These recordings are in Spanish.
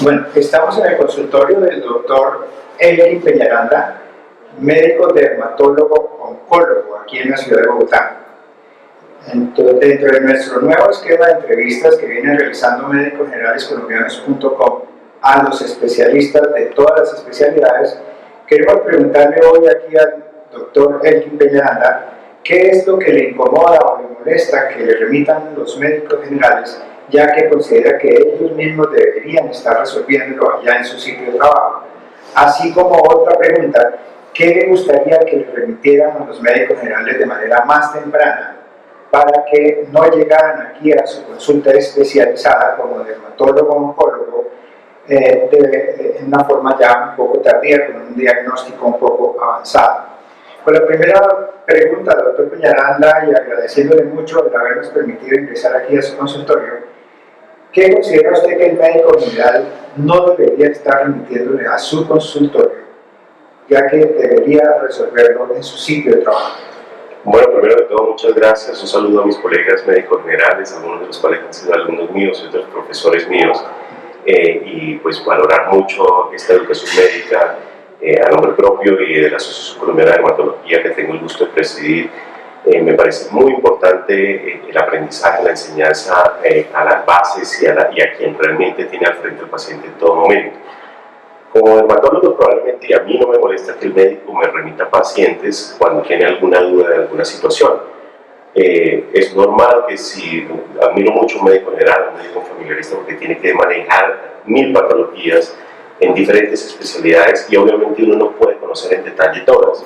Bueno, estamos en el consultorio del doctor Elkin Peñaranda, médico dermatólogo oncólogo aquí en la ciudad de Bogotá. Entonces, dentro de nuestro nuevo esquema de entrevistas que viene realizando medicosgeneralescolombianos.com a los especialistas de todas las especialidades, queremos preguntarle hoy aquí al doctor Elkin Peñaranda qué es lo que le incomoda o le molesta que le remitan los médicos generales, ya que considera que ellos mismos deberían estar resolviéndolo allá en su sitio de trabajo. Así como otra pregunta, ¿qué le gustaría que le remitieran a los médicos generales de manera más temprana para que no llegaran aquí a su consulta especializada como dermatólogo o oncólogo en una forma ya un poco tardía, con un diagnóstico un poco avanzado? Con la primera pregunta, doctor Peñaranda, y agradeciéndole mucho el habernos permitido ingresar aquí a su consultorio, ¿qué considera usted que el médico general no debería estar remitiéndole a su consultorio, ya que debería resolverlo en su sitio de trabajo? Bueno, primero de todo, muchas gracias. Un saludo a mis colegas médicos generales, algunos de los cuales han sido alumnos míos y otros profesores míos, y pues valorar mucho esta educación médica a nombre propio y de la Asociación Colombiana de Dermatología que tengo el gusto de presidir. Me parece muy importante el aprendizaje, la enseñanza a las bases y a quien realmente tiene al frente al paciente en todo momento. Como dermatólogo, probablemente a mí no me molesta que el médico me remita pacientes cuando tiene alguna duda de alguna situación. Es normal que si admiro mucho un médico general, un médico familiarista, porque tiene que manejar 1000 patologías en diferentes especialidades y obviamente uno no puede conocer en detalle todas.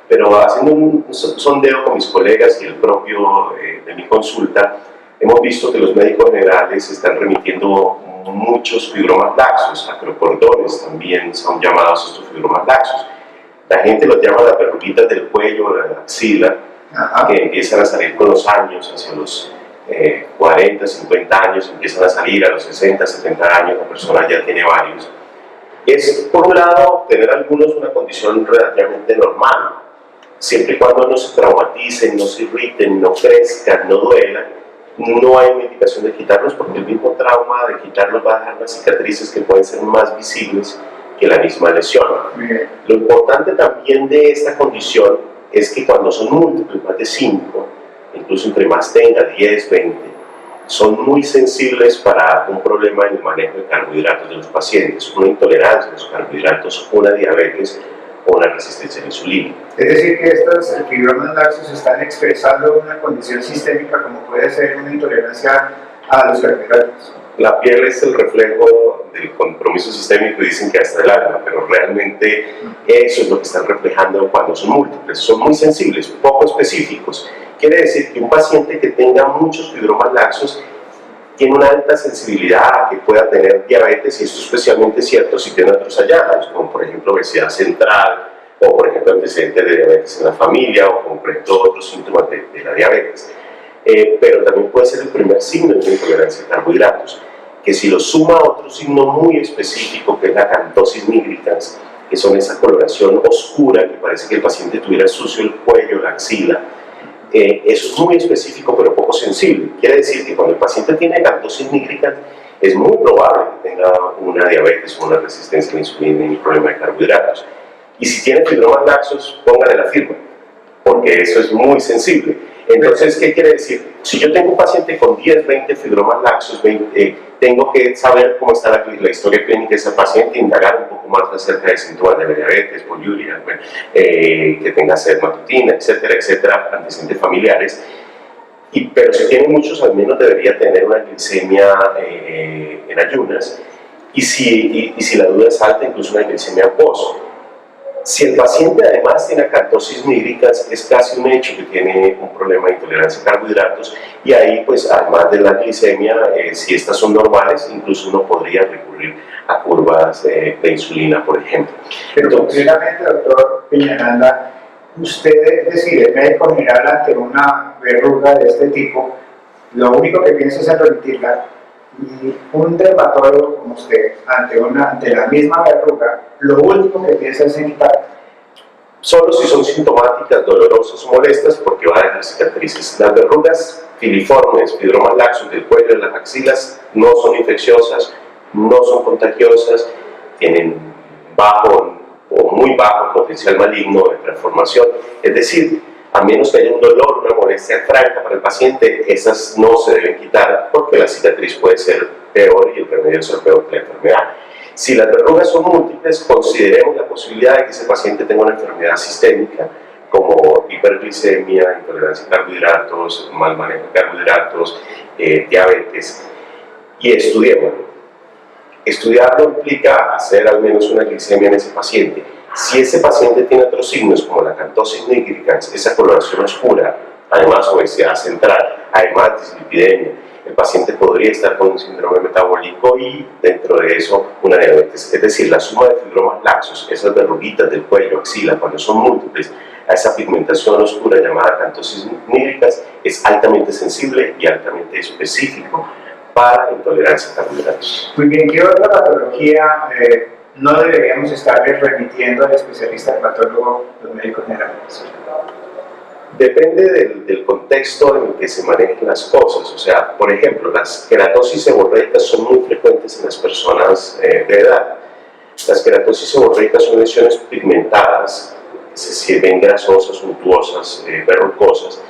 Pero haciendo un sondeo con mis colegas y el propio de mi consulta, hemos visto que los médicos generales están remitiendo muchos fibromas laxos, acrocordones también son llamados estos fibromas laxos. La gente los llama las verruguitas del cuello, la axila, que empiezan a salir con los años, hacia los 40, 50 años, empiezan a salir a los 60, 70 años, la persona ya tiene varios. Es, por un lado, tener algunos una condición relativamente normal, siempre y cuando no se traumaticen, no se irriten, no crezcan, no duelan, no hay una indicación de quitarlos, porque el mismo trauma de quitarlos va a dejar unas cicatrices que pueden ser más visibles que la misma lesión. Lo importante también de esta condición es que cuando son múltiples, más de 5, incluso entre más tenga, 10, 20, son muy sensibles para un problema en el manejo de carbohidratos de los pacientes, una intolerancia a los carbohidratos, una diabetes o una resistencia a la insulina. Es decir, que estos fibromas laxos están expresando una condición sistémica como puede ser una intolerancia a los carbohidratos. La piel es el reflejo del compromiso sistémico y dicen que hasta el alma, pero realmente eso es lo que están reflejando cuando son múltiples. Son muy sensibles, poco específicos. Quiere decir que un paciente que tenga muchos fibromas laxos tiene una alta sensibilidad a que pueda tener diabetes, y esto es especialmente cierto si tiene otros hallazgos, como por ejemplo obesidad central, o por ejemplo antecedentes de diabetes en la familia, o como por ejemplo otros síntomas de la diabetes. Pero también puede ser el primer signo de intolerancia a carbohidratos, que si lo suma a otro signo muy específico, que es la acantosis nigricans, que son esa coloración oscura que parece que el paciente tuviera sucio el cuello, la axila, eso es muy específico pero poco sensible. Quiere decir que cuando el paciente tiene acantosis nigricans es muy probable que tenga una diabetes o una resistencia a la insulina y un problema de carbohidratos. Y si tiene fibromas laxos, póngale la firma, porque eso es muy sensible. Entonces, ¿qué quiere decir? Si yo tengo un paciente con 10, 20 fibromas laxos, tengo que saber cómo está la historia clínica de ese paciente, indagar un poco más acerca de síntomas de la diabetes, poliuria, que tenga sed matutina, etcétera, etcétera, antecedentes familiares. Pero si tiene muchos, al menos debería tener una glicemia en ayunas, y si la duda es alta, incluso una glicemia post. Si el paciente además tiene acantosis nigricans, es casi un hecho que tiene un problema de intolerancia a carbohidratos, y ahí pues además de la glicemia, si estas son normales, incluso uno podría recurrir a curvas de insulina, por ejemplo. Pero concretamente, doctor Peñaranda, usted, es decir, el médico general ante una verruga de este tipo, lo único que piensa es en remitirla, y un dermatólogo como usted, ante la misma verruga, lo único que piensa es en quitar. Solo si son sintomáticas, dolorosas o molestas, porque va a dejar cicatrices. Las verrugas filiformes, fibromas laxos del cuello y las axilas no son infecciosas, no son contagiosas, tienen bajo o muy bajo potencial maligno de transformación, es decir, a menos que haya un dolor, una molestia franca para el paciente, esas no se deben quitar porque la cicatriz puede ser peor y el remedio ser peor que la enfermedad. Si las verrugas son múltiples, consideremos la posibilidad de que ese paciente tenga una enfermedad sistémica como hiperglicemia, intolerancia a carbohidratos, mal manejo de carbohidratos, diabetes, y estudiémoslo. Estudiarlo implica hacer al menos una glicemia en ese paciente. Si ese paciente tiene otros signos como la acanthosis nigricans, esa coloración oscura, además obesidad central, además dislipidemia, el paciente podría estar con un síndrome metabólico y dentro de eso una diabetes. Es decir, la suma de fibromas laxos, esas verruguitas del cuello, axila, cuando son múltiples, a esa pigmentación oscura llamada acanthosis nigricans, es altamente sensible y altamente específico para intolerancia a carbohidratos. Muy bien, ¿qué otra patología no deberíamos estarle remitiendo al especialista dermatólogo, los médicos generales? Depende del contexto en el que se manejen las cosas. O sea, por ejemplo, las queratosis seborreicas son muy frecuentes en las personas de edad. Las queratosis seborreicas son lesiones pigmentadas, se ven grasosas, untuosas, verrucosas,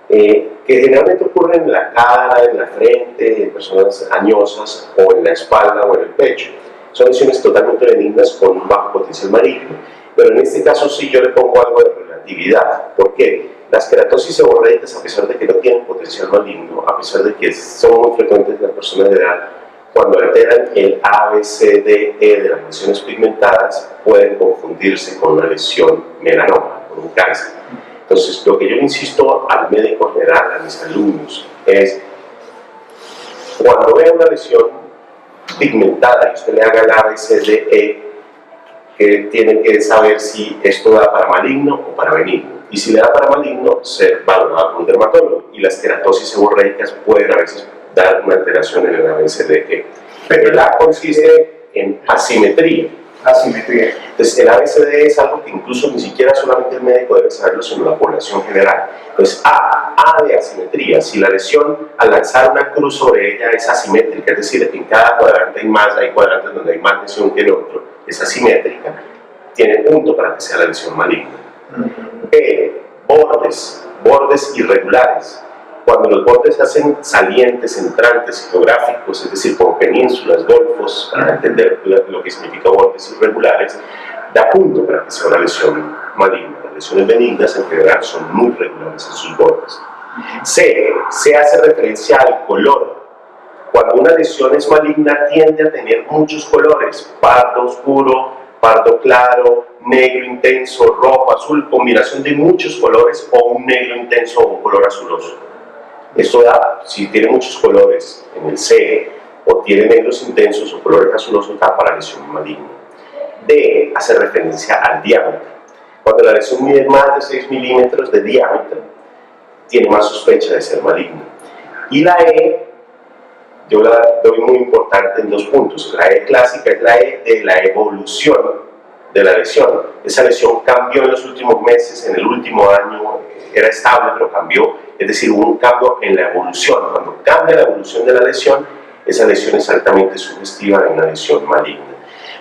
que generalmente ocurren en la cara, en la frente, en personas añosas, o en la espalda o en el pecho. Son lesiones totalmente benignas con un bajo potencial maligno, pero en este caso sí yo le pongo algo de relatividad. ¿Por qué? Las queratosis seborreicas, a pesar de que no tienen potencial maligno, a pesar de que son muy frecuentes en las personas de edad, cuando alteran el ABCDE de las lesiones pigmentadas, pueden confundirse con una lesión melanoma, con un cáncer. Entonces, lo que yo insisto al médico general, a mis alumnos, es cuando vea una lesión pigmentada y usted le haga el ABCDE, que tiene que saber si esto da para maligno o para benigno. Y si le da para maligno, se valora con un dermatólogo. Y las queratosis seborreicas pueden a veces dar una alteración en el ABCDE. Pero la consiste en asimetría. Asimetría. Entonces, el ABCDE es algo que incluso ni siquiera solamente el médico debe saberlo, sino la población general. Entonces, A de asimetría. Si la lesión al lanzar una cruz sobre ella es asimétrica, es decir, en cada cuadrante hay cuadrantes donde hay más lesión que en otro, es asimétrica, tiene punto para que sea la lesión maligna. B, bordes irregulares. Cuando los bordes se hacen salientes, entrantes, geográficos, es decir, como penínsulas, golfos, para entender lo que significa bordes irregulares, da punto para que sea una lesión maligna. Las lesiones benignas en general son muy regulares en sus bordes. C, se hace referencia al color. Cuando una lesión es maligna tiende a tener muchos colores, pardo oscuro, pardo claro, negro intenso, rojo, azul, combinación de muchos colores o un negro intenso o un color azuloso. Esto da, si tiene muchos colores en el C o tiene negros intensos o colores azulosos, da para lesión maligna. D, hace referencia al diámetro. Cuando la lesión mide más de 6 milímetros de diámetro, tiene más sospecha de ser maligna. Y la E, yo la doy muy importante en 2 puntos. La E clásica es la E de la evolución de la lesión. Esa lesión cambió en los últimos meses, en el último año era estable, pero cambió, es decir, hubo un cambio en la evolución. Cuando cambia la evolución de la lesión, esa lesión es altamente sugestiva de una lesión maligna.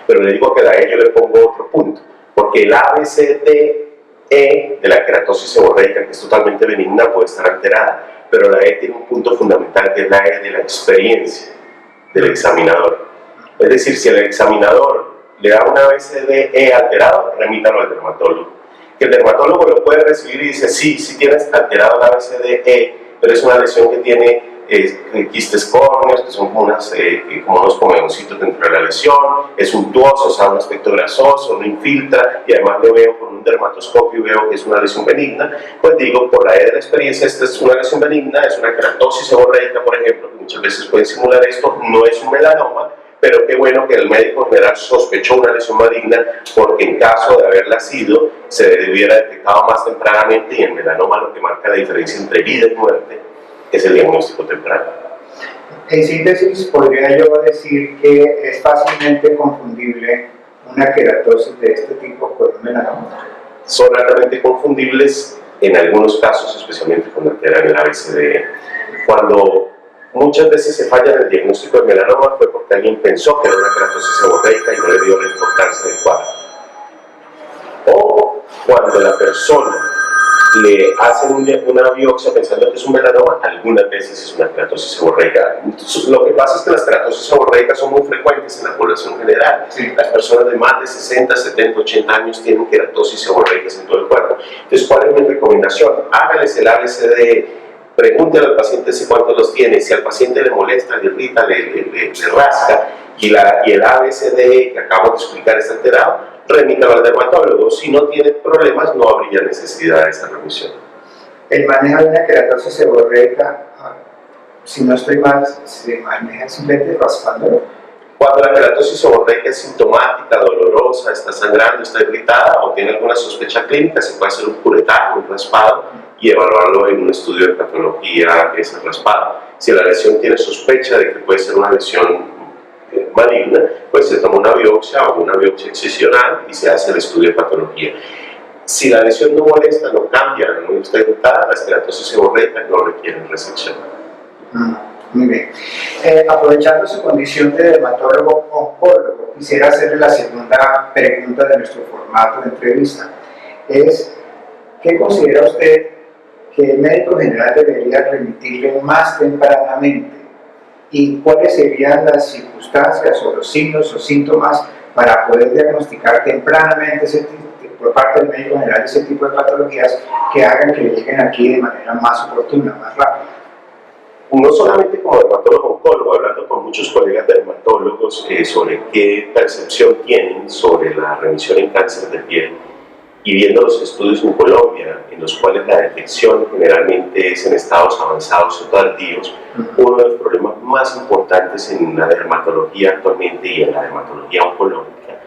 Pero le digo que a la E yo le pongo otro punto, porque el ABCDE de la queratosis seborreica, que es totalmente benigna, puede estar alterada, pero la E tiene un punto fundamental, que es la E de la experiencia del examinador. Es decir, si el examinador le da una ABCDE alterado, remítalo al dermatólogo. Que el dermatólogo lo puede recibir y dice, sí, sí tienes alterado la ABCDE, pero es una lesión que tiene quistes córneos, que son como unos comedoncitos dentro de la lesión, es untuoso, o sea, un aspecto grasoso, no infiltra, y además lo veo con un dermatoscopio y veo que es una lesión benigna, pues digo, por la E de la experiencia, esta es una lesión benigna, es una queratosis seborreica, por ejemplo, que muchas veces pueden simular esto, no es un melanoma, pero qué bueno que el médico general sospechó una lesión maligna, porque en caso de haberla sido, se hubiera detectado más tempranamente, y el melanoma lo que marca la diferencia entre vida y muerte es el diagnóstico temprano. En síntesis, podría yo decir que es fácilmente confundible una queratosis de este tipo con un melanoma. Son altamente confundibles en algunos casos, especialmente cuando alteran el ABCDE. Cuando Muchas veces se falla en el diagnóstico de melanoma fue porque alguien pensó que era una keratosis seborreica y no le dio la importancia adecuada. O cuando la persona le hacen una biopsia pensando que es un melanoma, algunas veces es una keratosis seborreica. Lo que pasa es que las keratosis seborreicas son muy frecuentes en la población general. Sí. Las personas de más de 60, 70, 80 años tienen keratosis seborreicas en todo el cuerpo. Entonces, ¿cuál es mi recomendación? Hágales el ABCD, pregúntale al paciente si cuántos los tiene, si al paciente le molesta, le irrita, le rasca, y el ABCD que acabo de explicar está alterado, remítalo al dermatólogo. Si no tiene problemas, no habría necesidad de esa revisión. El manejo de una keratosis seborreica, si no estoy mal, se maneja simplemente raspándolo. Cuando la keratosis seborreica es sintomática, dolorosa, está sangrando, está irritada o tiene alguna sospecha clínica, se puede hacer un curetaje, un raspado y evaluarlo en un estudio de patología ese raspado. Si la lesión tiene sospecha de que puede ser una lesión maligna, pues se toma una biopsia o una biopsia excisional y se hace el estudio de patología. Si la lesión no molesta, no cambia, no está irritada, las keratosis seborreicas no requieren resección. Muy bien. Aprovechando su condición de dermatólogo oncólogo, quisiera hacerle la segunda pregunta de nuestro formato de entrevista. ¿Qué considera usted que el médico general debería remitirle más tempranamente? ¿Y cuáles serían las circunstancias o los signos o síntomas para poder diagnosticar tempranamente por parte del médico general ese tipo de patologías que hagan que lleguen aquí de manera más oportuna, más rápida? No solamente como dermatólogo oncólogo, hablando con muchos colegas dermatólogos sobre qué percepción tienen sobre la remisión en cáncer de piel, y viendo los estudios en Colombia, en los cuales la detección generalmente es en estados avanzados o tardíos, uno de los problemas más importantes en la dermatología actualmente y en la dermatología oncológica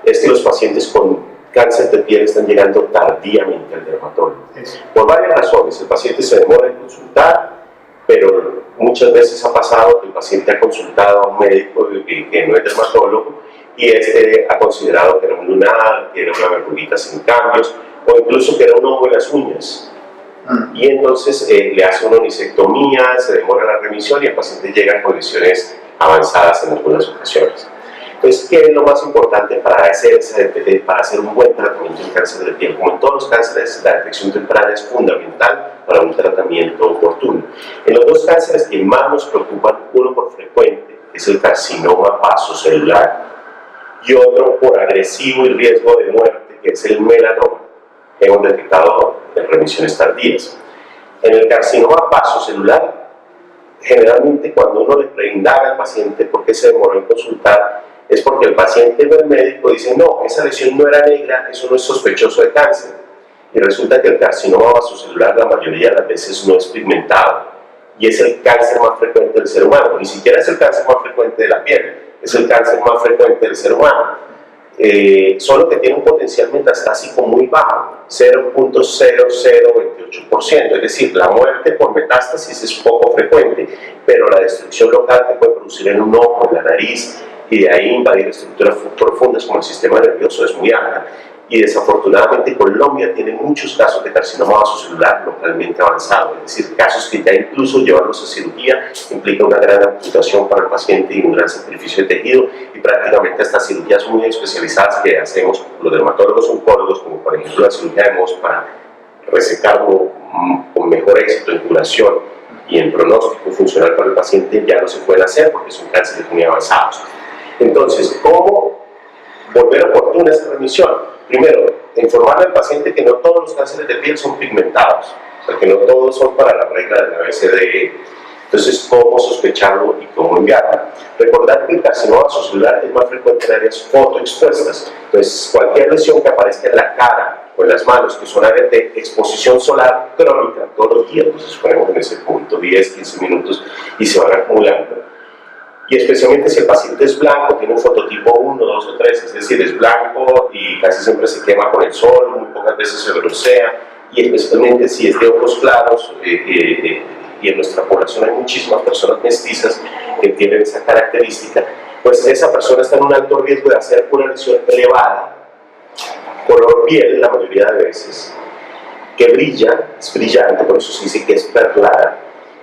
es que los pacientes con cáncer de piel están llegando tardíamente al dermatólogo. Por varias razones, el paciente se demora en consultar, pero muchas veces ha pasado que el paciente ha consultado a un médico que no es dermatólogo y este ha considerado que era un lunar, que era una verruguita sin cambios, o incluso que era un hongo en las uñas. Y entonces le hace una onicectomía, se demora la remisión y el paciente llega con lesiones avanzadas en algunas ocasiones. Entonces, ¿qué es lo más importante para hacer un buen tratamiento en cáncer de piel? Como en todos los cánceres, la detección temprana es fundamental para un tratamiento oportuno. En los dos cánceres que más nos preocupan, uno por frecuente, es el carcinoma vasocelular, y otro por agresivo y riesgo de muerte, que es el melanoma, hemos detectado en remisiones tardías. En el carcinoma vasocelular, generalmente cuando uno le preindaga al paciente por qué se demoró en consultar, es porque el paciente o el médico dice, no, esa lesión no era negra, eso no es sospechoso de cáncer. Y resulta que el carcinoma vasocelular la mayoría de las veces no es pigmentado, y es el cáncer más frecuente del ser humano. Ni siquiera es el cáncer más frecuente de la piel, es el cáncer más frecuente del ser humano. Solo que tiene un potencial metastásico muy bajo, 0.0028%, es decir, la muerte por metástasis es poco frecuente, pero la destrucción local que puede producir en un ojo, en la nariz, y de ahí invadir estructuras profundas como el sistema nervioso es muy alta. Y desafortunadamente Colombia tiene muchos casos de carcinoma vasocelular localmente avanzado, es decir, casos que ya incluso llevarlos a cirugía implica una gran amputación para el paciente y un gran sacrificio de tejido, y prácticamente estas cirugías muy especializadas que hacemos los dermatólogos oncólogos, como por ejemplo la cirugía de Mohs para resecarlo con mejor éxito en curación y en pronóstico funcional para el paciente, ya no se pueden hacer porque son cánceres muy avanzados. Entonces, ¿cómo volver oportuna esa remisión? Primero, informarle al paciente que no todos los cánceres de piel son pigmentados, o sea, que no todos son para la regla de la ABCDE. Entonces, ¿cómo sospecharlo y cómo enviarlo? Recordar que el carcinoma vasocelular es más frecuente en áreas fotoexpuestas. Entonces, cualquier lesión que aparezca en la cara o en las manos, que son áreas de exposición solar crónica, todos los días nos exponemos en ese punto, 10, 15 minutos, y se van acumulando. Y especialmente si el paciente es blanco, tiene un fototipo 1, 2 o 3, es decir, es blanco y casi siempre se quema con el sol, muy pocas veces se broncea, y especialmente si es de ojos claros, y en nuestra población hay muchísimas personas mestizas que tienen esa característica, pues esa persona está en un alto riesgo de hacer una lesión elevada, color piel la mayoría de veces, que brilla, es brillante, por eso se dice que es perlada,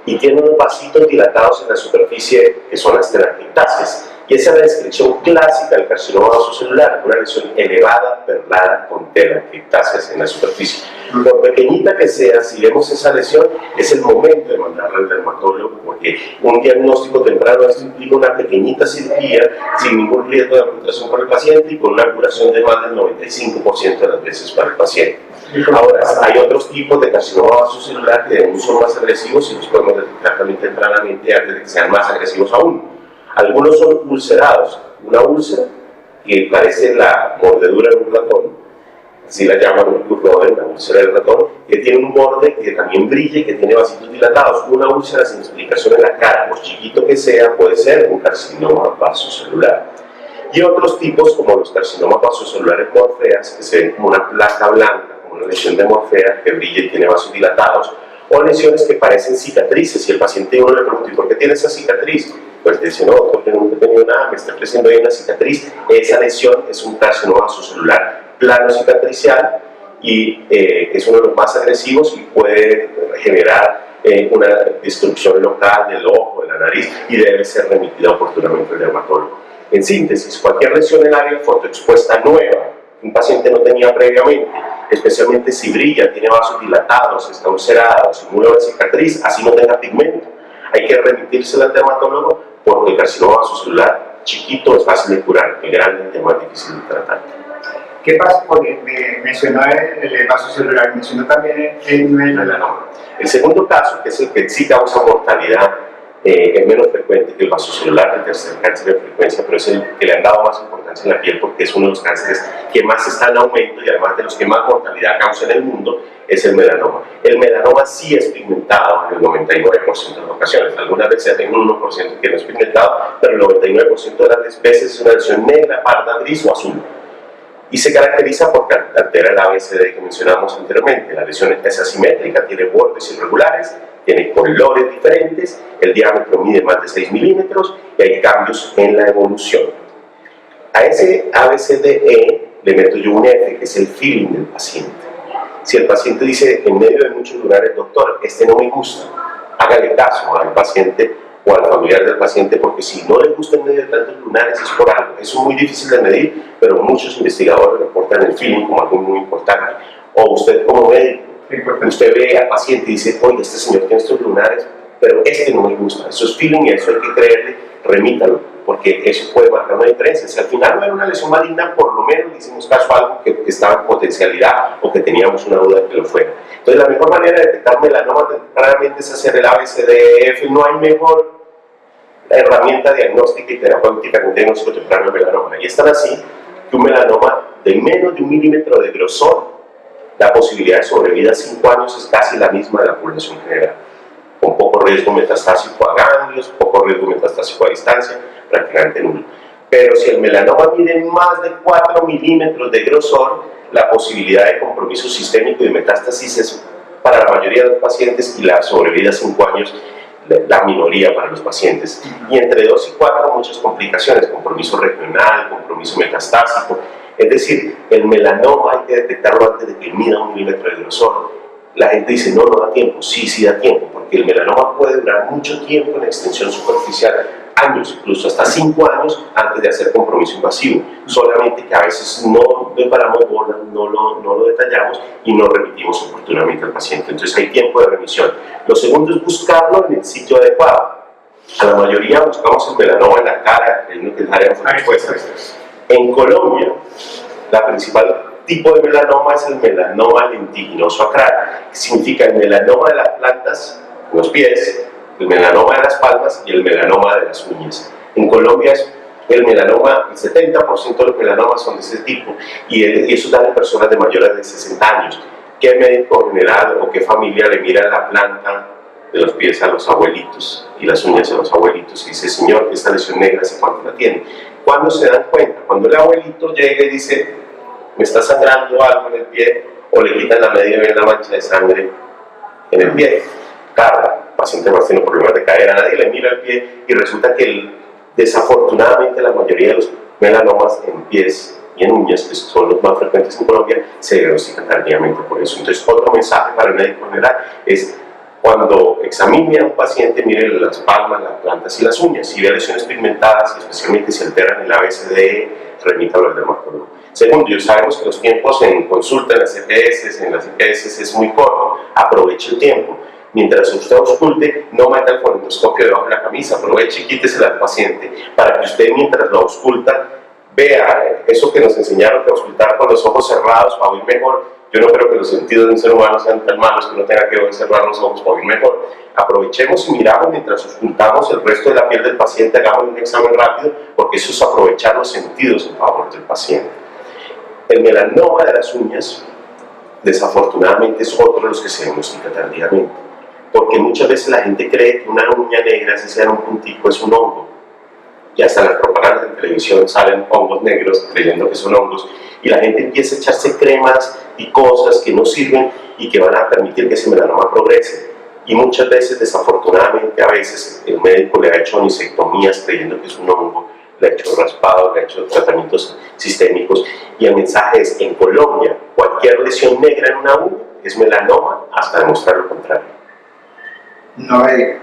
y tiene unos vasitos dilatados en la superficie que son las telangiectasias. Y esa es la descripción clásica del carcinoma vasocelular, una lesión elevada, perlada, con telangiectasias en la superficie. Por pequeñita que sea, si vemos esa lesión, es el momento de mandarla al dermatólogo, porque un diagnóstico temprano implica una pequeñita cirugía sin ningún riesgo de amputación para el paciente y con una curación de más del 95% de las veces para el paciente. Ahora, hay otros tipos de carcinoma vasocelular que son más agresivos y los podemos detectar también tempranamente antes de que sean más agresivos aún. Algunos son ulcerados, una úlcera que parece la mordedura de un ratón, así la llaman un curroden, la úlcera del ratón, que tiene un borde que también brilla y que tiene vasitos dilatados. Una úlcera sin explicación en la cara, por chiquito que sea, puede ser un carcinoma vasocelular. Y otros tipos, como los carcinomas vasocelulares morfeas, que se ven como una placa blanca, como una lesión de morfea que brilla y tiene vasos dilatados, o lesiones que parecen cicatrices. Y el paciente uno le pregunta, ¿y por qué tiene esa cicatriz? Pues dice, no, doctor, yo nunca he tenido nada, me está creciendo ahí una cicatriz. Esa lesión es un carcinoma vasocelular plano cicatricial y es uno de los más agresivos y puede generar una destrucción local del ojo, de la nariz, y debe ser remitida oportunamente al dermatólogo. En síntesis, cualquier lesión en el área fotoexpuesta nueva que un paciente no tenía previamente, especialmente si brilla, tiene vasos dilatados, está ulcerado, simula una cicatriz, así no tenga pigmento, hay que remitírsela al dermatólogo, porque el carcinoma vasocelular chiquito es fácil de curar, el grande es más difícil de tratar. ¿Qué pasa? Porque me mencionó el vasocelular, mencionó también el melanoma. El segundo caso, que es el que sí causa mortalidad, es menos frecuente que el vasocelular, el tercer cáncer de frecuencia, pero es el que le han dado más importancia en la piel porque es uno de los cánceres que más está en aumento y además de los que más mortalidad causa en el mundo, es el melanoma. El melanoma sí es pigmentado en el 99% de las ocasiones. Algunas veces hay un 1% que no es pigmentado, pero el 99% de las veces es una lesión negra, parda, gris o azul. Y se caracteriza porque altera el ABCD que mencionamos anteriormente. La lesión es asimétrica, tiene bordes irregulares, tiene colores diferentes, el diámetro mide más de 6 milímetros y hay cambios en la evolución. A ese ABCDE le meto yo un F, que es el feeling del paciente. Si el paciente dice en medio de muchos lugares, doctor, este no me gusta, hágale caso al paciente o al familiar del paciente, porque si no le gusta en medio de tantos lunares es por algo. Eso es muy difícil de medir, pero muchos investigadores reportan el feeling como algo muy importante. O usted como médico, usted ve al paciente y dice, oye, este señor tiene estos lunares, pero este no me gusta. Eso es feeling y eso hay que creerle, remítalo, porque eso puede marcar una diferencia. Si al final no era una lesión maligna, por lo menos le hicimos caso a algo que estaba en potencialidad o que teníamos una duda de que lo fuera. Entonces la mejor manera de detectar melanoma tempranamente es hacer el ABCDEF. No hay mejor herramienta diagnóstica y terapéutica que un diagnóstico temprano de melanoma. Y es tan así que un melanoma de menos de 1 milímetro de grosor, la posibilidad de sobrevida a 5 años es casi la misma de la población general, con poco riesgo metastásico a ganglios, poco riesgo metastásico a distancia, prácticamente nulo. Pero si el melanoma mide más de 4 milímetros de grosor, la posibilidad de compromiso sistémico y de metástasis es para la mayoría de los pacientes y la sobrevida a 5 años la minoría para los pacientes. Y entre 2 y 4 muchas complicaciones, compromiso regional, compromiso metastásico. Es decir, el melanoma hay que detectarlo antes de que mida 1 milímetro de grosor. La gente dice, no, no da tiempo. Sí, sí da tiempo, porque el melanoma puede durar mucho tiempo en extensión superficial, años, incluso hasta 5 años antes de hacer compromiso invasivo. Solamente que a veces no le paramos bola, no lo detallamos y no remitimos oportunamente al paciente. Entonces hay tiempo de remisión. Lo segundo es buscarlo en el sitio adecuado. A la mayoría buscamos el melanoma en la cara, creyendo que es área fotoexpuesta. En Colombia, la principal tipo de melanoma es el melanoma lentiginoso acral, que significa el melanoma de las plantas, los pies, el melanoma de las palmas y el melanoma de las uñas. En Colombia es el melanoma, el 70% de los melanomas son de ese tipo, y eso da a personas de mayores de 60 años. ¿Qué médico general o qué familia le mira la planta de los pies a los abuelitos y las uñas a los abuelitos y dice, señor, esta lesión negra, ¿hace cuánto la tiene? ¿Cuándo se dan cuenta? Cuando el abuelito llega y dice, me está sangrando algo en el pie, o le quitan la media y ven la mancha de sangre en el pie. Claro, el paciente más tiene problemas de cadera, nadie le mira el pie y resulta que desafortunadamente la mayoría de los melanomas en pies y en uñas, que son los más frecuentes en Colombia, se diagnostican tardíamente por eso. Entonces, otro mensaje para el médico general es Cuando examine a un paciente, mire las palmas, las plantas y las uñas. Si ve lesiones pigmentadas, especialmente si alteran el ABCDE, remítalo al dermatólogo. Segundo, ya sabemos que los tiempos en consulta en las EPS es muy corto. Aproveche el tiempo. Mientras usted ausculte, no meta el fonendoscopio debajo de la camisa, aproveche y quítesela al paciente para que usted, mientras lo ausculta, vea eso que nos enseñaron, que auscultar con los ojos cerrados para oír mejor. Yo no creo que los sentidos de un ser humano sean tan malos que no tenga que cerrar los ojos para oír mejor. Aprovechemos y miramos mientras auscultamos el resto de la piel del paciente, hagamos un examen rápido, porque eso es aprovechar los sentidos en favor del paciente. El melanoma de las uñas, desafortunadamente, es otro de los que se diagnostica tardíamente, porque muchas veces la gente cree que una uña negra, si sea un puntico, es un hongo. Y hasta en las propagandas de televisión salen hongos negros creyendo que son hongos, y la gente empieza a echarse cremas y cosas que no sirven y que van a permitir que ese melanoma progrese. Y muchas veces, desafortunadamente, a veces el médico le ha hecho anisectomías creyendo que es un hongo, le ha hecho raspado, le ha hecho tratamientos sistémicos, y el mensaje es: en Colombia, cualquier lesión negra en una uña es melanoma hasta demostrar lo contrario. No hay.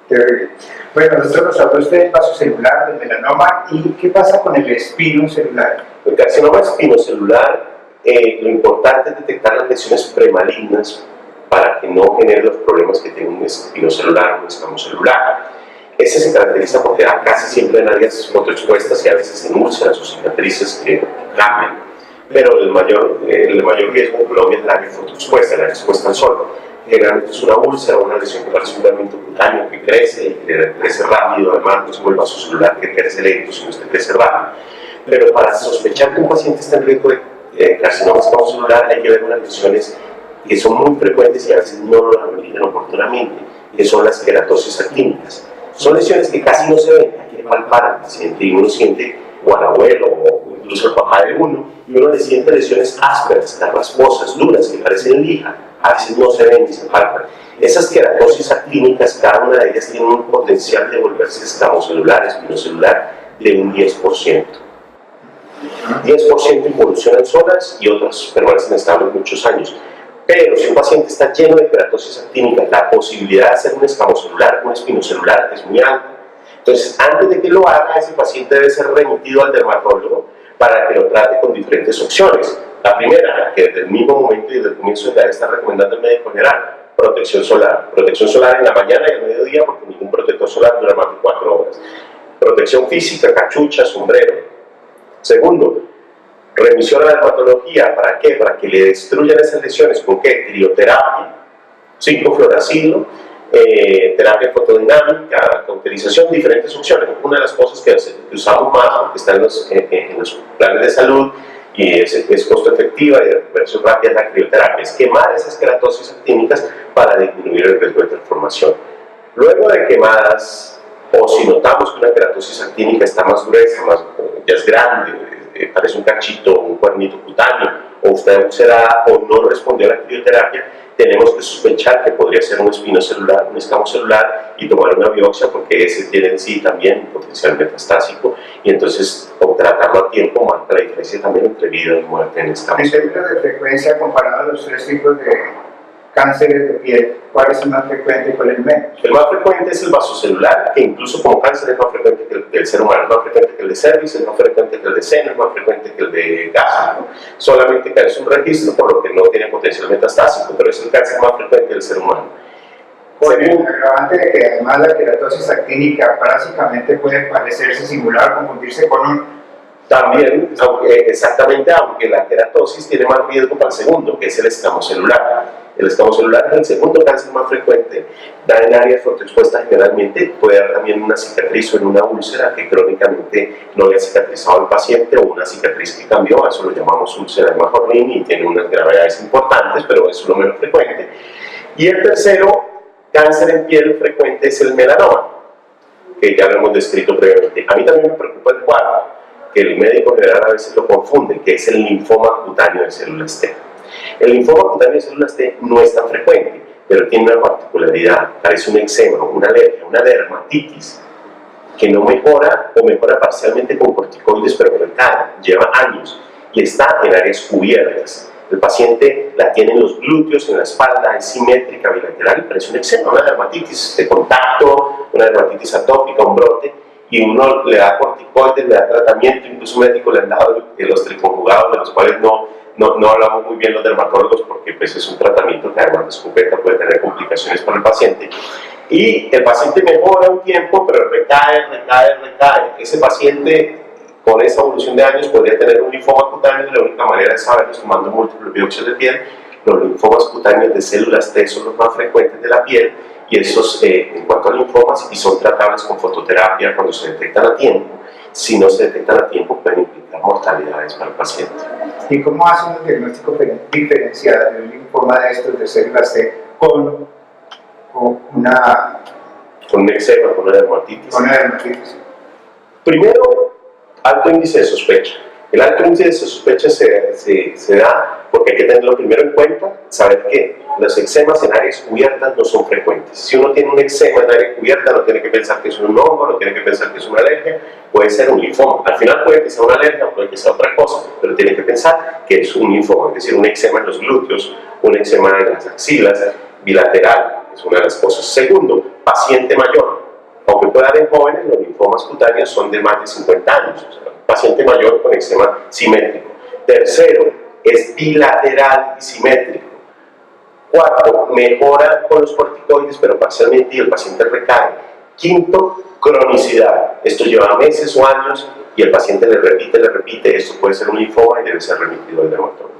Terrible. Bueno, nosotros nos habló usted del vaso celular, del melanoma, ¿y qué pasa con el espino celular? El carcinoma espinocelular, lo importante es detectar las lesiones premalignas para que no genere los problemas que tiene un espinocelular o un escamocelular. Ese se caracteriza porque da casi siempre en áreas fotoexpuestas y a veces en úlceras o cicatrices que cambian. Pero el mayor riesgo en Colombia es el área fotoexpuesta, el área expuesta al sol. Generalmente es una úlcera o una lesión que parece un pigmento cutáneo que crece y que crece rápido, además no es como el vaso celular que crece lento, sino que crece rápido. Pero para sospechar que un paciente está en riesgo de carcinoma escamocelular hay que ver unas lesiones que son muy frecuentes y a veces no lo analizan oportunamente, que son las queratosis actínicas. Son lesiones que casi no se ven, hay que palpar al paciente y uno siente, o al abuelo o incluso al papá de uno, y uno le siente lesiones ásperas, rasposas, duras, que parecen lija, a veces no se ven ni se palpan. Esas queratosis actínicas, cada una de ellas tiene un potencial de volverse escamocelular, espinocelular, de un 10%. 10% involucionan solas y otras permanecen estables muchos años. Pero si un paciente está lleno de queratosis actínica, la posibilidad de hacer un escamocelular, un espinocelular, es muy alta. Entonces, antes de que lo haga, ese paciente debe ser remitido al dermatólogo para que lo trate con diferentes opciones. La primera, que desde el mismo momento y desde el comienzo ya está recomendando el médico general: protección solar. Protección solar en la mañana y al mediodía, porque ningún protector solar dura más de 4 horas. Protección física, cachucha, sombrero. Segundo, remisión a la dermatología. ¿Para qué? Para que le destruyan esas lesiones. ¿Con qué? Crioterapia, 5-fluoracilo, terapia fotodinámica, cauterización, diferentes opciones. Una de las cosas que usamos más, porque está en los planes de salud y es costo efectiva y de recuperación rápida, es la crioterapia. Es quemar esas queratosis actínicas para disminuir el riesgo de transformación. Luego de quemadas, o si notamos que una queratosis actínica está más gruesa, ya es grande, parece un cachito, un cuernito cutáneo, o usted será o no respondió a la crioterapia, tenemos que sospechar que podría ser un espinocelular, un escamocelular, y tomar una biopsia, porque ese tiene en sí también un potencial metastásico, y entonces tratarlo a tiempo marca la diferencia también entre vida y muerte en escamocelular. En términos de frecuencia, comparado a los 3 tipos de cánceres de piel, ¿cuál es el más frecuente y cuál es el menos? El más frecuente es el vasocelular, que incluso como cáncer es más frecuente que el del ser humano, es más frecuente que el de cervix, es más frecuente que el de seno, es más frecuente que el de gástrico. Solamente que es un registro, por lo que no tiene potencial metastásico, pero es el cáncer más frecuente del ser humano. Con el agravante de que además la queratosis actínica básicamente puede parecerse singular o confundirse con un... También, exactamente, aunque la queratosis tiene más riesgo para el segundo, que es el escamocelular. El escamocelular es el segundo cáncer más frecuente, da en áreas fotoexpuestas generalmente, puede dar también una cicatriz o en una úlcera que crónicamente no había cicatrizado al paciente, o una cicatriz que cambió, a eso lo llamamos úlcera de Majorrín, y tiene unas gravedades importantes, pero eso es lo menos frecuente. Y el tercero cáncer en piel frecuente es el melanoma, que ya lo hemos descrito previamente. A mí también me preocupa el cuadro, que el médico general a veces lo confunde, que es el linfoma cutáneo de células T. El linfoma cutáneo de células T no es tan frecuente, pero tiene una particularidad: parece un eczema, una alergia, una dermatitis, que no mejora o mejora parcialmente con corticoides, pero recae, lleva años y está en áreas cubiertas. El paciente la tiene en los glúteos, en la espalda, es simétrica, bilateral, y parece un eczema, una dermatitis de contacto, una dermatitis atópica, un brote, y uno le da corticoides, le da tratamiento, incluso médicos le han dado los triconjugados, de los cuales no hablamos muy bien los dermatólogos, porque pues, es un tratamiento que además de escopeta puede tener complicaciones para el paciente. Y el paciente mejora un tiempo, pero recae. Ese paciente con esa evolución de años podría tener un linfoma cutáneo, y la única manera de saberlo es tomando múltiples biopsias de piel. Los linfomas cutáneos de células T son los más frecuentes de la piel, y esos, en cuanto a linfomas, y son tratables con fototerapia cuando se detectan a tiempo. Si no se detectan a tiempo, pueden implicar mortalidades para el paciente. ¿Y cómo hacen un diagnóstico diferenciado de un linfoma de estos de células T con un eczema, con una dermatitis? Con una dermatitis. Primero, alto índice de sospecha. El alto índice de sospecha se da porque hay que tenerlo primero en cuenta, saber que los eczemas en áreas cubiertas no son frecuentes. Si uno tiene un eczema en área cubierta, no tiene que pensar que es un hongo, no tiene que pensar que es una alergia, puede ser un linfoma. Al final puede que sea una alergia, puede que sea otra cosa, pero tiene que pensar que es un linfoma, es decir, un eczema en los glúteos, un eczema en las axilas, bilateral, es una de las cosas. Segundo, paciente mayor. Aunque pueda dar en jóvenes, los linfomas cutáneos son de más de 50 años, o sea, paciente mayor con eczema simétrico. Tercero, es bilateral y simétrico. Cuarto, mejora con los corticoides, pero parcialmente, y el paciente recae. Quinto, cronicidad. Esto lleva meses o años y el paciente le repite. Esto puede ser un linfoma y debe ser remitido al dermatólogo.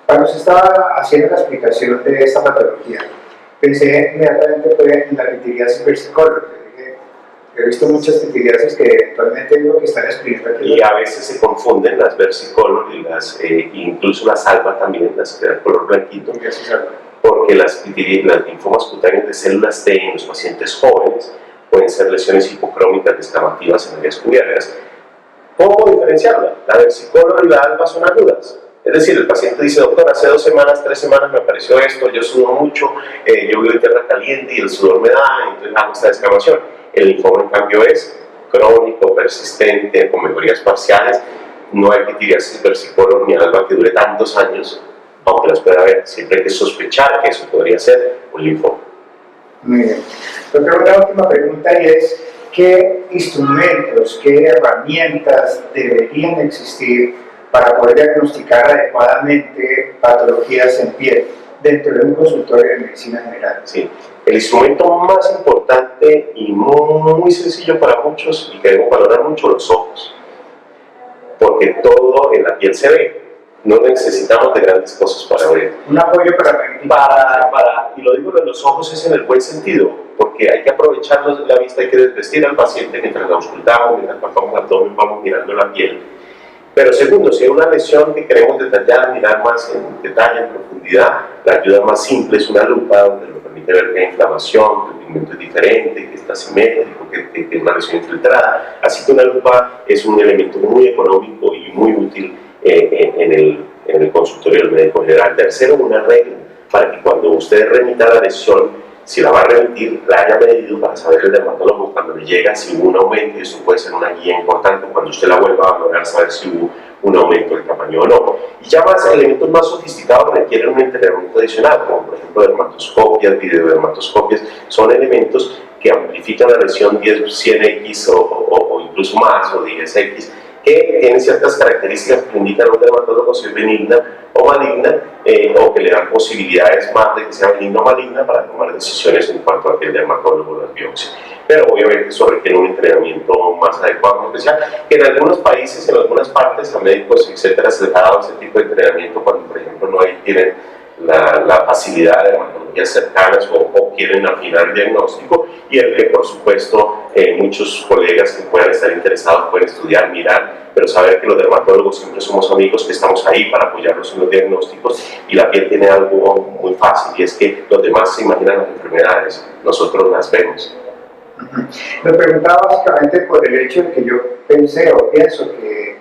Cuando se estaba haciendo la explicación de esta patología, pensé inmediatamente en la pitiriasis versicolor. He visto muchas pitiriasis que actualmente digo que están escritas aquí. Y a veces se confunden las versicolor y incluso las alba también, las que dan color blanquito. Porque las linfomas cutáneas de células T en los pacientes jóvenes pueden ser lesiones hipocrómicas descamativas en áreas cubiertas. ¿Cómo diferenciarla? La versicolor y la alba son agudas. Es decir, el paciente dice, doctor, hace 2 semanas, 3 semanas me apareció esto, yo sudo mucho, yo vivo en tierra caliente y el sudor me da, entonces hago esta descamación. El linfoma, en cambio, es crónico, persistente, con mejorías parciales. No hay pitiriasis versicolor ni alba que dure tantos años, aunque las pueda haber. Siempre hay que sospechar que eso podría ser un linfoma. Muy bien. Doctor, una última pregunta y es, ¿qué instrumentos, qué herramientas deberían existir para poder diagnosticar adecuadamente patologías en piel dentro de un consultorio de medicina general? Sí. El instrumento más importante y muy sencillo para muchos y que debemos valorar mucho, los ojos. Porque todo en la piel se ve. No necesitamos de grandes cosas para ver. Un apoyo y lo digo de los ojos es en el buen sentido, porque hay que aprovechar la vista, hay que desvestir al paciente mientras la auscultamos, mientras palpamos el abdomen, vamos mirando la piel. Pero segundo, si hay una lesión que queremos detallar, mirar más en detalle, en profundidad, la ayuda más simple es una lupa, donde nos permite ver que hay inflamación, que el pigmento es diferente, que está simétrico, que es una lesión infiltrada. Así que una lupa es un elemento muy económico y muy útil en el consultorio del médico general. Tercero, una regla para que cuando usted remita la lesión, si la va a remitir, la haya medido para saber el dermatólogo cuando le llega si hubo un aumento, y eso puede ser una guía importante cuando usted la vuelva a valorar, saber si hubo un aumento del tamaño o no. Y ya más elementos más sofisticados requieren un entrenamiento adicional, como por ejemplo dermatoscopias, videodermatoscopias, son elementos que amplifican la lesión 100x o incluso más, o 10x, que tienen ciertas características que indican a un dermatólogo si es benigna o maligna, o que le dan posibilidades más de que sea benigna o maligna para tomar decisiones en cuanto a que el dermatólogo las biopsia. Pero obviamente eso requiere un entrenamiento más adecuado, especial, que en algunos países, en algunas partes, a médicos, etcétera, se les ha dado ese tipo de entrenamiento cuando, por ejemplo, no tienen la facilidad de dermatologías cercanas o quieren afinar el diagnóstico, y el que, por supuesto, muchos colegas que puedan estar interesados pueden estudiar, mirar, pero saber que los dermatólogos siempre somos amigos, que estamos ahí para apoyarlos en los diagnósticos, y la piel tiene algo muy fácil, y es que los demás se imaginan las enfermedades, nosotros las vemos. Me preguntaba básicamente por el hecho de que yo pensé o pienso que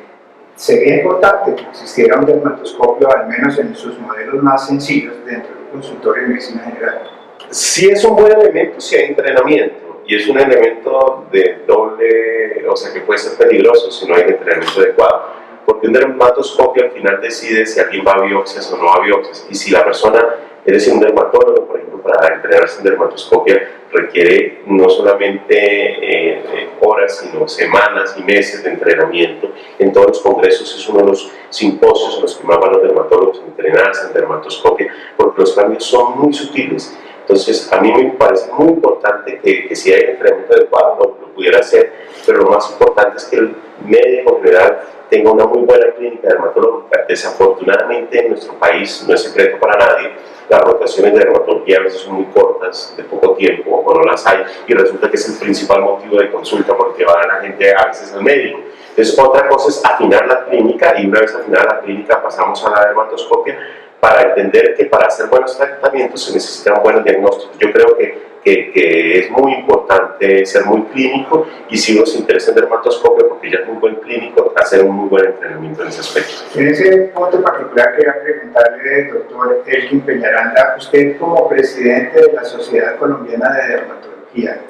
sería importante que existiera un dermatoscopio, al menos en sus modelos más sencillos, dentro del consultorio de medicina general. Sí, es un buen elemento si hay entrenamiento, y es un elemento de doble, o sea que puede ser peligroso si no hay entrenamiento adecuado. porque un dermatoscopio al final decide si alguien va a biopsias o no va a biopsias, y si la persona, es decir, un dermatólogo, por ejemplo, para entrenarse en dermatoscopia requiere no solamente horas, sino semanas y meses de entrenamiento. En todos los congresos es uno de los simposios en los que más van los dermatólogos a entrenarse en dermatoscopia, porque los cambios son muy sutiles. Entonces, a mí me parece muy importante que si hay entrenamiento adecuado lo pudiera hacer, pero lo más importante es que el médico general tenga una muy buena clínica dermatológica. Desafortunadamente en nuestro país, no es secreto para nadie, las rotaciones de dermatología a veces son muy cortas, de poco tiempo, o no las hay, y resulta que es el principal motivo de consulta porque va la gente a veces al médico. Entonces, otra cosa es afinar la clínica, y una vez afinada la clínica pasamos a la dermatoscopia para entender que para hacer buenos tratamientos se necesitan buenos diagnósticos. Yo creo que es muy importante ser muy clínico, y si uno se interesa en dermatoscopia porque ya es muy buen clínico, hacer un muy buen entrenamiento en ese aspecto. En ese punto particular quería preguntarle, doctor Elkin Peñaranda, usted como presidente de la Sociedad Colombiana de Dermatología,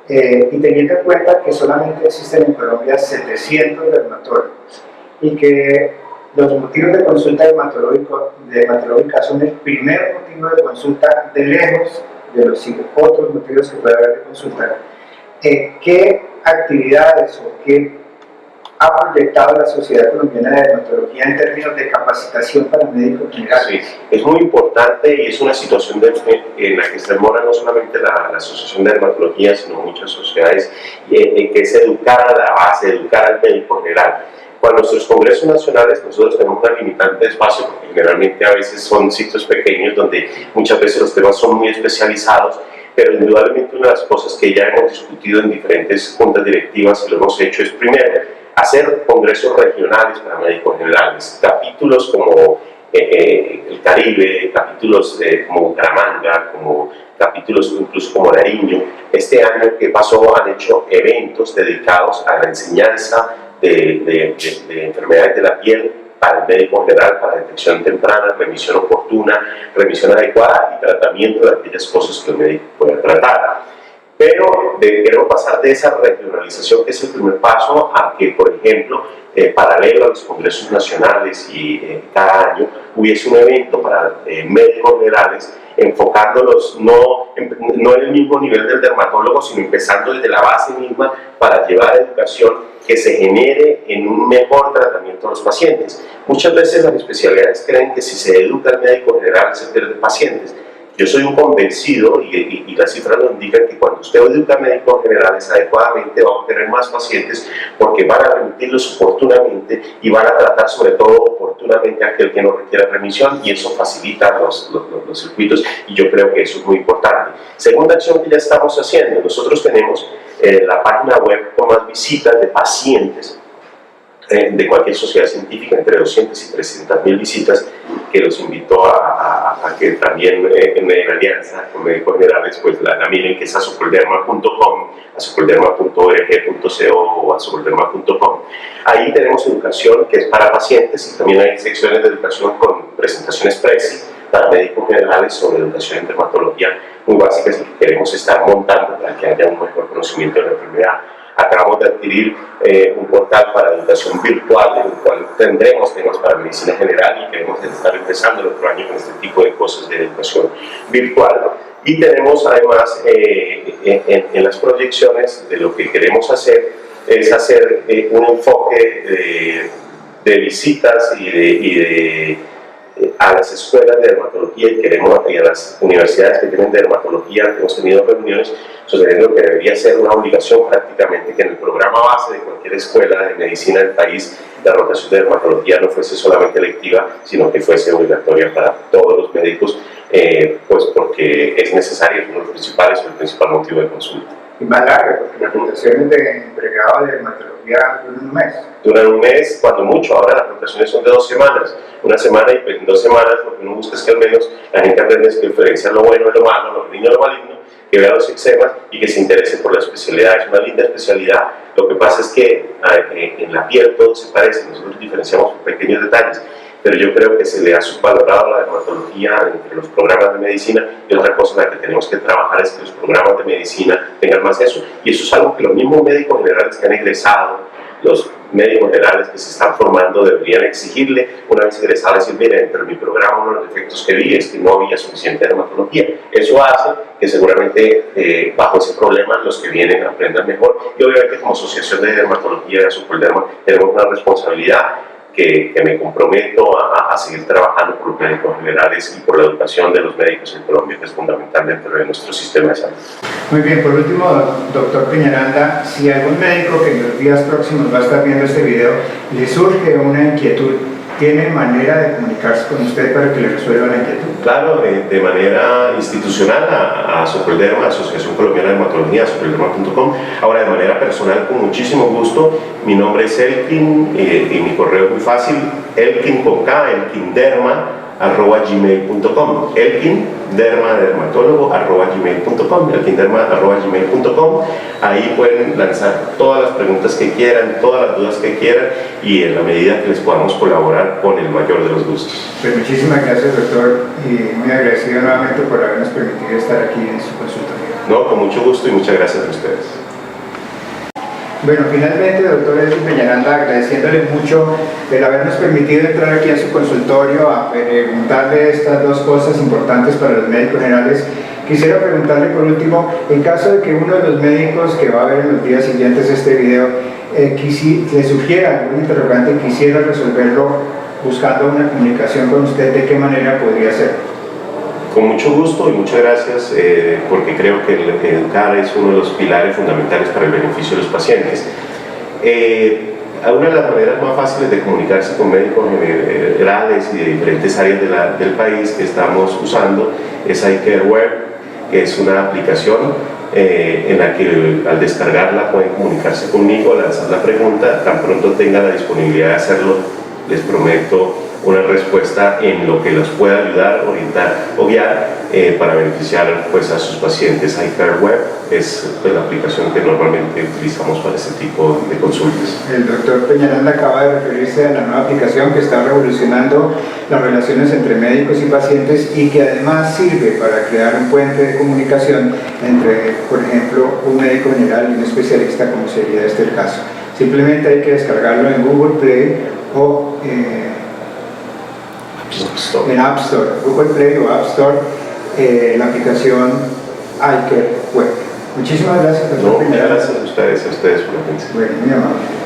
y teniendo en cuenta que solamente existen en Colombia 700 dermatólogos y que los motivos de consulta dermatológica son el primer motivo de consulta de lejos de los otros motivos que puede haber de consulta, ¿qué actividades o qué ha proyectado la Sociedad Colombiana de Dermatología en términos de capacitación para médicos generales? Sí, es muy importante, y es una situación en la que se demora no solamente la Asociación de Dermatología, sino muchas sociedades, que es educar a la base, educar al médico general. Para nuestros congresos nacionales nosotros tenemos una limitante de espacio, porque generalmente a veces son sitios pequeños donde muchas veces los temas son muy especializados, pero indudablemente una de las cosas que ya hemos discutido en diferentes juntas directivas y lo hemos hecho es, primero, hacer congresos regionales para médicos generales, capítulos como el Caribe, capítulos como Bucaramanga, como capítulos incluso como Nariño. Este año que pasó han hecho eventos dedicados a la enseñanza de enfermedades de la piel para el médico general, para detección temprana, remisión oportuna, remisión adecuada y tratamiento de aquellas cosas que el médico puede tratar. Pero queremos pasar de esa regionalización, que es el primer paso, a que, por ejemplo, paralelo a los congresos nacionales y cada año hubiese un evento para médicos generales, enfocándolos no en el mismo nivel del dermatólogo, sino empezando desde la base misma para llevar educación que se genere en un mejor tratamiento de los pacientes. Muchas veces las especialidades creen que si se educa al médico general se pierden pacientes. Yo soy un convencido, y las cifras lo indican, que cuando usted educa a médicos generales adecuadamente va a obtener más pacientes, porque van a remitirlos oportunamente y van a tratar sobre todo oportunamente a aquel que no requiera remisión, y eso facilita los circuitos, y yo creo que eso es muy importante. Segunda acción que ya estamos haciendo, nosotros tenemos la página web con más visitas de pacientes de cualquier sociedad científica, entre 200 y 300.000 visitas, que los invito a que también en alianza con médicos generales pues la miren, que es azocolderma.com, azocolderma.org.co o azocolderma.com. Ahí tenemos educación que es para pacientes, y también hay secciones de educación con presentaciones preci para médicos generales sobre educación en dermatología muy básicas, y que queremos estar montando para que haya un mejor conocimiento de la enfermedad. Acabamos de adquirir un portal para educación virtual, en el cual tendremos temas para medicina general, y queremos estar empezando el otro año con este tipo de cosas de educación virtual. Y tenemos además en las proyecciones de lo que queremos hacer es hacer un enfoque de visitas a las escuelas de dermatología, y a las universidades que tienen dermatología. Hemos tenido reuniones sosteniendo que debería ser una obligación prácticamente que en el programa base de cualquier escuela de medicina del país la rotación de dermatología no fuese solamente electiva, sino que fuese obligatoria para todos los médicos, pues porque es necesario, es uno de los principales o el principal motivo de consulta. Y más larga, porque las rotaciones de empleados de dermatología duran un mes. Duran un mes, cuando mucho. Ahora las rotaciones son de 2 semanas. Una semana, y pues en 2 semanas lo que uno busca es que al menos la gente aprenda a diferenciar lo bueno de lo malo, lo benigno de lo maligno, que vea los eczemas y que se interese por la especialidad. Es una linda especialidad. Lo que pasa es que en la piel todo se parece, nosotros diferenciamos por pequeños detalles, pero yo creo que se le ha subvalorado la dermatología entre los programas de medicina, y otra cosa en la que tenemos que trabajar es que los programas de medicina tengan más eso, y eso es algo que los mismos médicos generales que han egresado los médicos generales que se están formando deberían exigirle, una vez egresado, decir, mire, dentro de mi programa uno de los defectos que vi es que no había suficiente dermatología. Eso hace que seguramente bajo ese problema los que vienen aprendan mejor, y obviamente como Asociación de Dermatología de Superderma tenemos una responsabilidad que me comprometo a seguir trabajando por los médicos generales y por la educación de los médicos en Colombia, que es fundamental dentro de nuestro sistema de salud. Muy bien, por último, doctor Peñaranda, si algún médico que en los días próximos va a estar viendo este video le surge una inquietud, ¿tiene manera de comunicarse con usted para que le resuelva la inquietud? Claro, de manera institucional a Superderma, Asociación Colombiana de Dermatología, superderma.com. Ahora, de manera personal, con muchísimo gusto, mi nombre es Elkin y mi correo es muy fácil, Elkin con K, elkinderma@gmail.com, elkinderma@gmail.com, elkinderma@gmail.com. Ahí pueden lanzar todas las preguntas que quieran, todas las dudas que quieran, y en la medida que les podamos colaborar, con el mayor de los gustos. Pues muchísimas gracias, doctor, y muy agradecido nuevamente por habernos permitido estar aquí en su consultorio. No, con mucho gusto y muchas gracias a ustedes. Bueno, finalmente, doctor Elkin Peñaranda, agradeciéndole mucho el habernos permitido entrar aquí en su consultorio a preguntarle estas dos cosas importantes para los médicos generales. Quisiera preguntarle por último, en caso de que uno de los médicos que va a ver en los días siguientes este video le surgiera algún interrogante y quisiera resolverlo buscando una comunicación con usted, ¿de qué manera podría ser? Con mucho gusto y muchas gracias, porque creo que educar es uno de los pilares fundamentales para el beneficio de los pacientes. Una de las maneras más fáciles de comunicarse con médicos generales y de diferentes áreas del país que estamos usando es iCare Web, que es una aplicación en la que al descargarla pueden comunicarse conmigo, lanzar la pregunta, tan pronto tenga la disponibilidad de hacerlo, les prometo una respuesta en lo que los pueda ayudar, orientar o guiar para beneficiar pues, a sus pacientes. iCare Web es pues, la aplicación que normalmente utilizamos para este tipo de consultas. El doctor Peñaranda acaba de referirse a la nueva aplicación que está revolucionando las relaciones entre médicos y pacientes y que además sirve para crear un puente de comunicación entre, por ejemplo, un médico general y un especialista, como sería este el caso. Simplemente hay que descargarlo en Google Play o en App Store, Google Play o App Store, la aplicación iCare Web. Muchísimas gracias, doctor Peñaranda. Gracias a ustedes por la atención. Bueno, muy amable.